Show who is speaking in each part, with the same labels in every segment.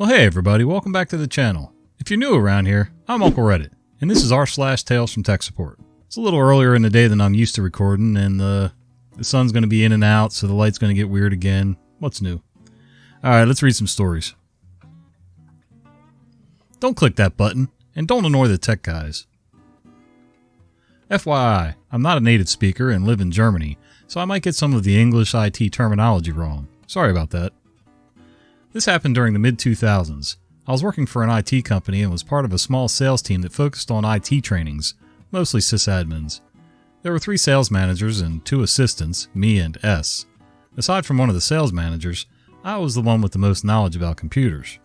Speaker 1: Well, hey everybody, welcome back to the channel. If you're new around here, I'm Uncle Reddit, and this is r/Tales from Tech Support. It's a little earlier in the day than I'm used to recording, and the sun's going to be in and out, so the light's going to get weird again. What's new? Alright, let's read some stories. Don't click that button, and don't annoy the tech guys. FYI, I'm not a native speaker and live in Germany, so I might get some of the English IT terminology wrong. Sorry about that. This happened during the mid-2000s. I was working for an IT company and was part of a small sales team that focused on IT trainings, mostly sysadmins. There were 3 sales managers and 2 assistants, me and S. Aside from one of the sales managers, I was the one with the most knowledge about computers.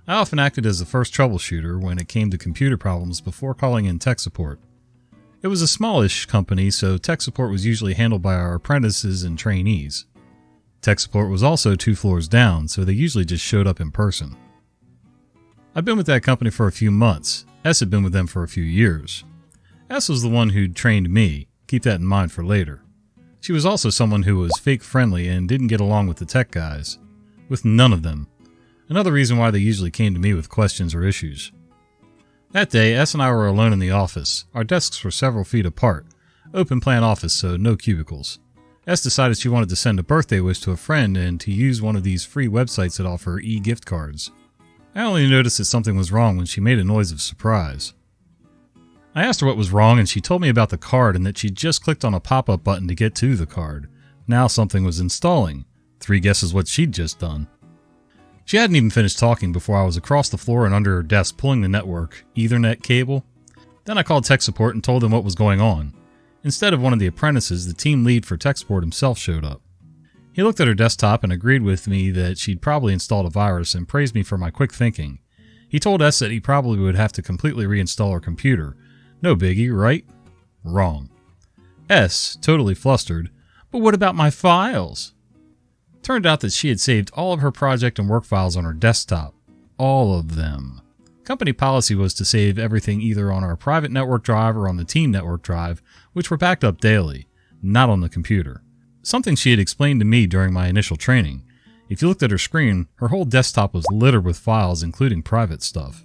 Speaker 1: I often acted as the first troubleshooter when it came to computer problems before calling in tech support. It was a smallish company, so tech support was usually handled by our apprentices and trainees. Tech support was also 2 floors down, so they usually just showed up in person. I'd been with that company for a few months. S had been with them for a few years. S was the one who'd trained me. Keep that in mind for later. She was also someone who was fake friendly and didn't get along with the tech guys. With none of them. Another reason why they usually came to me with questions or issues. That day, S and I were alone in the office. Our desks were several feet apart. Open plan office, so no cubicles. S decided she wanted to send a birthday wish to a friend and to use one of these free websites that offer e-gift cards. I only noticed that something was wrong when she made a noise of surprise. I asked her what was wrong and she told me about the card and that she'd just clicked on a pop-up button to get to the card. Now something was installing. 3 guesses what she'd just done. She hadn't even finished talking before I was across the floor and under her desk pulling the network Ethernet cable. Then I called tech support and told them what was going on. Instead of one of the apprentices, the team lead for tech support himself showed up. He looked at her desktop and agreed with me that she'd probably installed a virus and praised me for my quick thinking. He told us that he probably would have to completely reinstall her computer. No biggie, right? Wrong. S, totally flustered, but what about my files? Turned out that she had saved all of her project and work files on her desktop. All of them. Company policy was to save everything either on our private network drive or on the team network drive, which were backed up daily, not on the computer. Something she had explained to me during my initial training. If you looked at her screen, her whole desktop was littered with files, including private stuff.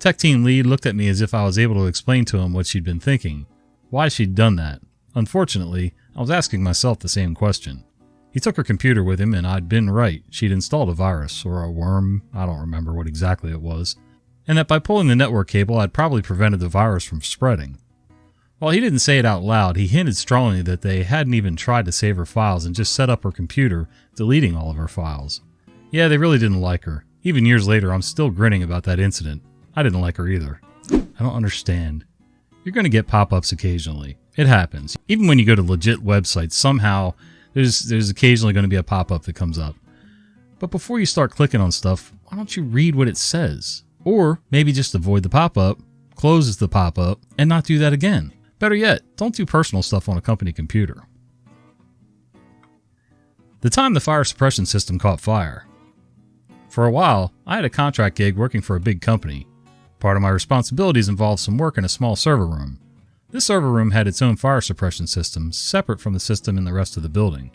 Speaker 1: Tech team lead looked at me as if I was able to explain to him what she'd been thinking, why she'd done that. Unfortunately, I was asking myself the same question. He took her computer with him and I'd been right. She'd installed a virus, or a worm, I don't remember what exactly it was. And that by pulling the network cable, I'd probably prevented the virus from spreading. While he didn't say it out loud, he hinted strongly that they hadn't even tried to save her files and just set up her computer, deleting all of her files. Yeah, they really didn't like her. Even years later, I'm still grinning about that incident. I didn't like her either. I don't understand. You're going to get pop-ups occasionally. It happens. Even when you go to legit websites, somehow there's occasionally going to be a pop-up that comes up. But before you start clicking on stuff, why don't you read what it says? Or maybe just avoid the pop-up, close the pop-up, and not do that again. Better yet, don't do personal stuff on a company computer. The time the fire suppression system caught fire. For a while, I had a contract gig working for a big company. Part of my responsibilities involved some work in a small server room. This server room had its own fire suppression system, separate from the system in the rest of the building.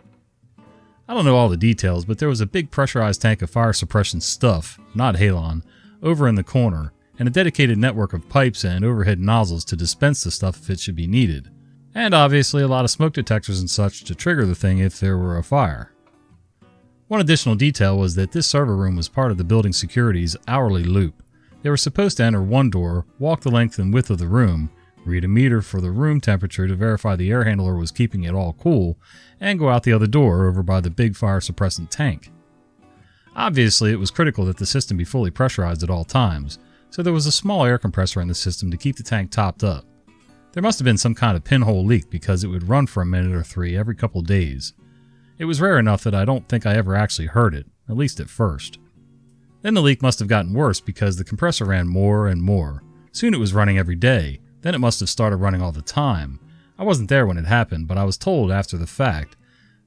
Speaker 1: I don't know all the details, but there was a big pressurized tank of fire suppression stuff, not halon, over in the corner, and a dedicated network of pipes and overhead nozzles to dispense the stuff if it should be needed. And obviously a lot of smoke detectors and such to trigger the thing if there were a fire. One additional detail was that this server room was part of the building security's hourly loop. They were supposed to enter one door, walk the length and width of the room, read a meter for the room temperature to verify the air handler was keeping it all cool, and go out the other door over by the big fire suppressant tank. Obviously, it was critical that the system be fully pressurized at all times, so there was a small air compressor in the system to keep the tank topped up. There must have been some kind of pinhole leak because it would run for a minute or 3 every couple days. It was rare enough that I don't think I ever actually heard it, at least at first. Then the leak must have gotten worse because the compressor ran more and more. Soon it was running every day, then it must have started running all the time. I wasn't there when it happened, but I was told after the fact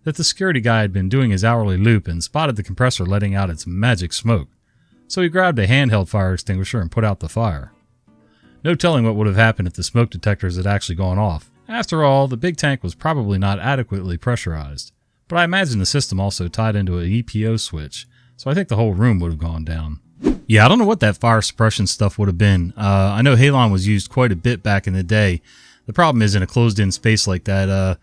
Speaker 1: that the security guy had been doing his hourly loop and spotted the compressor letting out its magic smoke. So he grabbed a handheld fire extinguisher and put out the fire. No telling what would have happened if the smoke detectors had actually gone off. After all, the big tank was probably not adequately pressurized. But I imagine the system also tied into an EPO switch, so I think the whole room would have gone down. Yeah, I don't know what that fire suppression stuff would have been. I know halon was used quite a bit back in the day. The problem is in a closed-in space like that,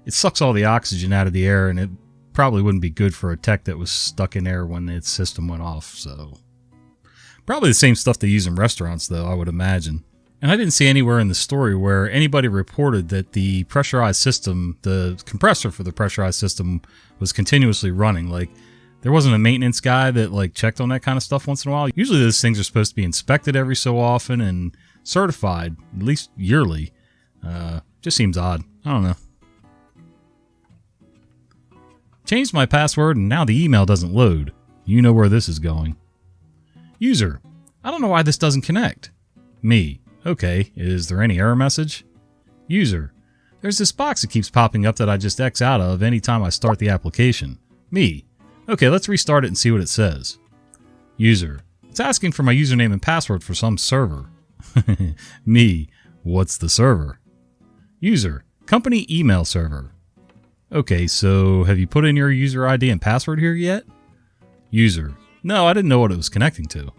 Speaker 1: it sucks all the oxygen out of the air, and it probably wouldn't be good for a tech that was stuck in there when its system went off. So probably the same stuff they use in restaurants, though, I would imagine. And I didn't see anywhere in the story where anybody reported that the pressurized system, the compressor for the pressurized system, was continuously running. Like, there wasn't a maintenance guy that like checked on that kind of stuff once in a while. Usually those things are supposed to be inspected every so often and certified, at least yearly. Just seems odd. I don't know. Changed my password and now the email doesn't load. You know where this is going. User, I don't know why this doesn't connect. Me, okay, is there any error message? User, there's this box that keeps popping up that I just X out of anytime I start the application. Me, okay, let's restart it and see what it says. User, it's asking for my username and password for some server. Me, what's the server? User, company email server. Okay, so have you put in your user ID and password here yet? User, no, I didn't know what it was connecting to.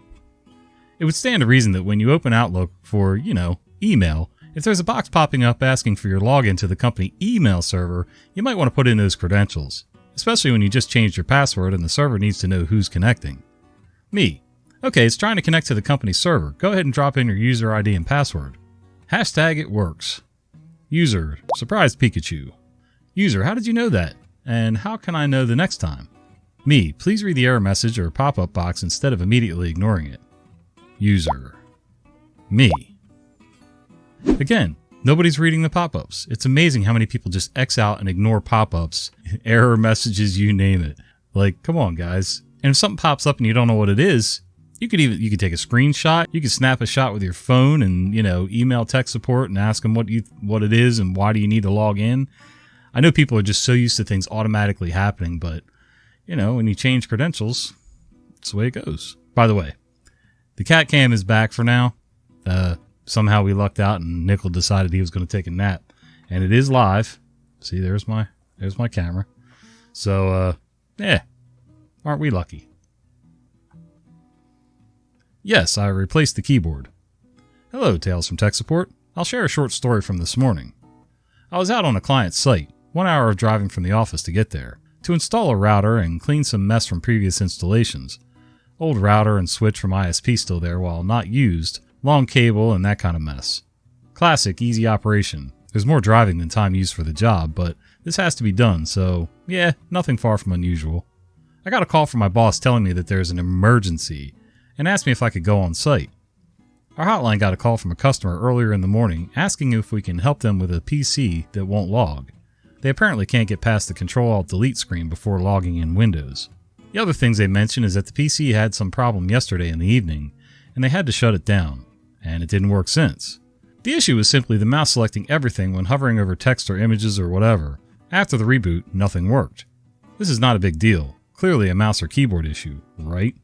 Speaker 1: It would stand to reason that when you open Outlook for, email, if there's a box popping up asking for your login to the company email server, you might want to put in those credentials, especially when you just changed your password and the server needs to know who's connecting. Me, okay, it's trying to connect to the company server. Go ahead and drop in your user ID and password. Hashtag it works. User, surprised Pikachu. User, how did you know that? And how can I know the next time? Me, please read the error message or pop-up box instead of immediately ignoring it. User. Me. Again, nobody's reading the pop-ups. It's amazing how many people just X out and ignore pop-ups, error messages, you name it. Like, come on, guys. And if something pops up and you don't know what it is, you could take a screenshot. You could snap a shot with your phone and, email tech support and ask them what it is and why do you need to log in. I know people are just so used to things automatically happening, but, when you change credentials, it's the way it goes. By the way, the cat cam is back for now. Somehow we lucked out and Nickel decided he was going to take a nap. And it is live. See, there's my camera. So, aren't we lucky? Yes, I replaced the keyboard. Hello, Tales from Tech Support. I'll share a short story from this morning. I was out on a client's site, 1 hour of driving from the office to get there, to install a router and clean some mess from previous installations. Old router and switch from ISP still there while not used, long cable and that kind of mess. Classic, easy operation. There's more driving than time used for the job, but this has to be done, so yeah, nothing far from unusual. I got a call from my boss telling me that there's an emergency and asked me if I could go on site. Our hotline got a call from a customer earlier in the morning asking if we can help them with a PC that won't log. They apparently can't get past the Control-Alt-Delete screen before logging in Windows. The other things they mentioned is that the PC had some problem yesterday in the evening, and they had to shut it down, and it didn't work since. The issue was simply the mouse selecting everything when hovering over text or images or whatever. After the reboot, nothing worked. This is not a big deal. Clearly a mouse or keyboard issue, right?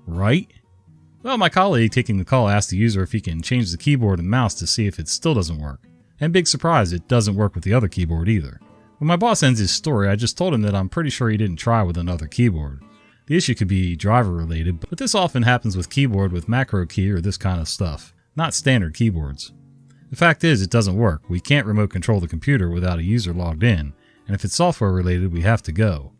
Speaker 1: Right? Well, my colleague taking the call asked the user if he can change the keyboard and mouse to see if it still doesn't work. And big surprise, it doesn't work with the other keyboard either. When my boss ends his story, I just told him that I'm pretty sure he didn't try with another keyboard. The issue could be driver related, but this often happens with keyboard with macro key or this kind of stuff, not standard keyboards. The fact is, it doesn't work. We can't remote control the computer without a user logged in, and if it's software related, we have to go.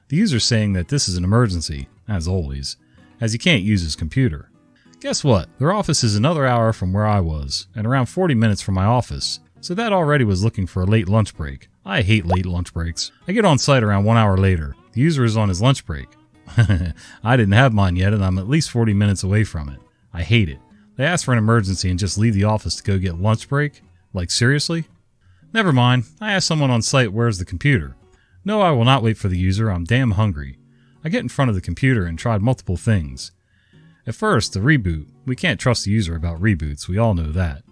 Speaker 1: The user's saying that this is an emergency, as always, as he can't use his computer. Guess what? Their office is another hour from where I was, and around 40 minutes from my office, so that already was looking for a late lunch break. I hate late lunch breaks. I get on site around 1 hour later. The user is on his lunch break. I didn't have mine yet, and I'm at least 40 minutes away from it. I hate it. They ask for an emergency and just leave the office to go get lunch break? Like, seriously? Never mind. I asked someone on site where's the computer. No, I will not wait for the user. I'm damn hungry. I get in front of the computer and tried multiple things. At first, the reboot. We can't trust the user about reboots. We all know that.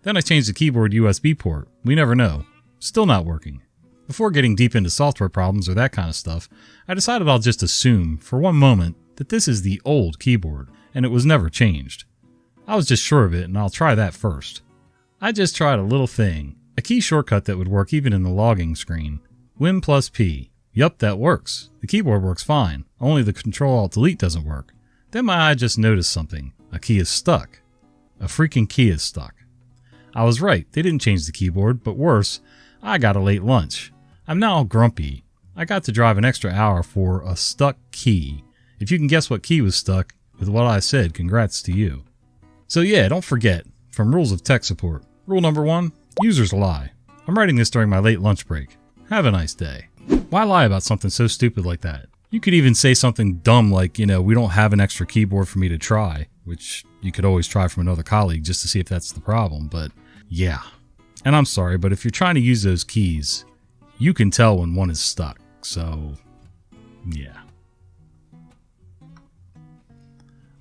Speaker 1: Then I changed the keyboard USB port. We never know. Still not working. Before getting deep into software problems or that kind of stuff, I decided I'll just assume, for one moment, that this is the old keyboard, and it was never changed. I was just sure of it, and I'll try that first. I just tried a little thing, a key shortcut that would work even in the logging screen. Win plus P. Yup, that works. The keyboard works fine, only the Control-Alt-Delete doesn't work. Then my eye just noticed something. A key is stuck. A freaking key is stuck. I was right, they didn't change the keyboard, but worse, I got a late lunch. I'm now grumpy. I got to drive an extra hour for a stuck key. If you can guess what key was stuck with what I said, congrats to you. So yeah, don't forget, from Rules of Tech Support. Rule number 1, users lie. I'm writing this during my late lunch break. Have a nice day. Why lie about something so stupid like that? You could even say something dumb like, we don't have an extra keyboard for me to try, which you could always try from another colleague just to see if that's the problem, but yeah. And I'm sorry, but if you're trying to use those keys, you can tell when one is stuck, so yeah.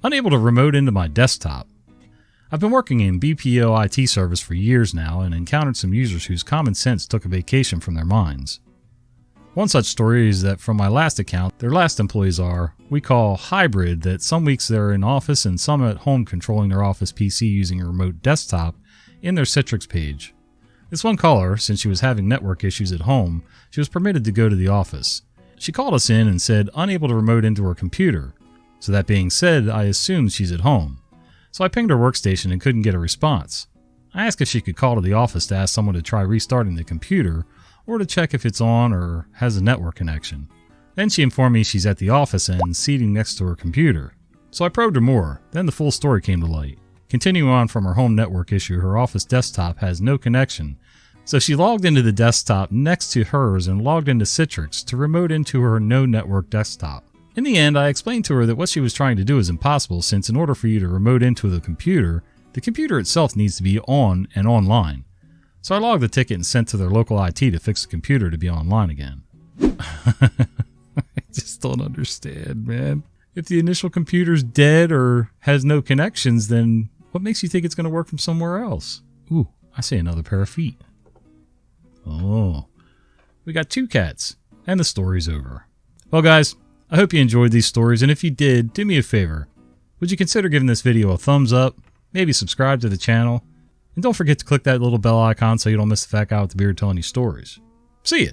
Speaker 1: Unable to remote into my desktop. I've been working in BPO IT service for years now and encountered some users whose common sense took a vacation from their minds. One such story is that from my last account, their last employees are, we call hybrid, that some weeks they're in office and some at home controlling their office PC using a remote desktop in their Citrix page. This one caller, since she was having network issues at home, she was permitted to go to the office. She called us in and said unable to remote into her computer. So that being said, I assumed she's at home. So I pinged her workstation and couldn't get a response. I asked if she could call to the office to ask someone to try restarting the computer or to check if it's on or has a network connection. Then she informed me she's at the office and seating next to her computer. So I probed her more, then the full story came to light. Continuing on from her home network issue, her office desktop has no connection, so she logged into the desktop next to hers and logged into Citrix to remote into her no network desktop. In the end, I explained to her that what she was trying to do is impossible since in order for you to remote into the computer itself needs to be on and online. So I logged the ticket and sent to their local IT to fix the computer to be online again. I just don't understand, man. If the initial computer's dead or has no connections, then what makes you think it's going to work from somewhere else? Ooh, I see another pair of feet. Oh, we got 2 cats, and the story's over. Well, guys, I hope you enjoyed these stories, and if you did, do me a favor. Would you consider giving this video a thumbs up, maybe subscribe to the channel, and don't forget to click that little bell icon so you don't miss the fat guy with the beard telling you stories. See ya!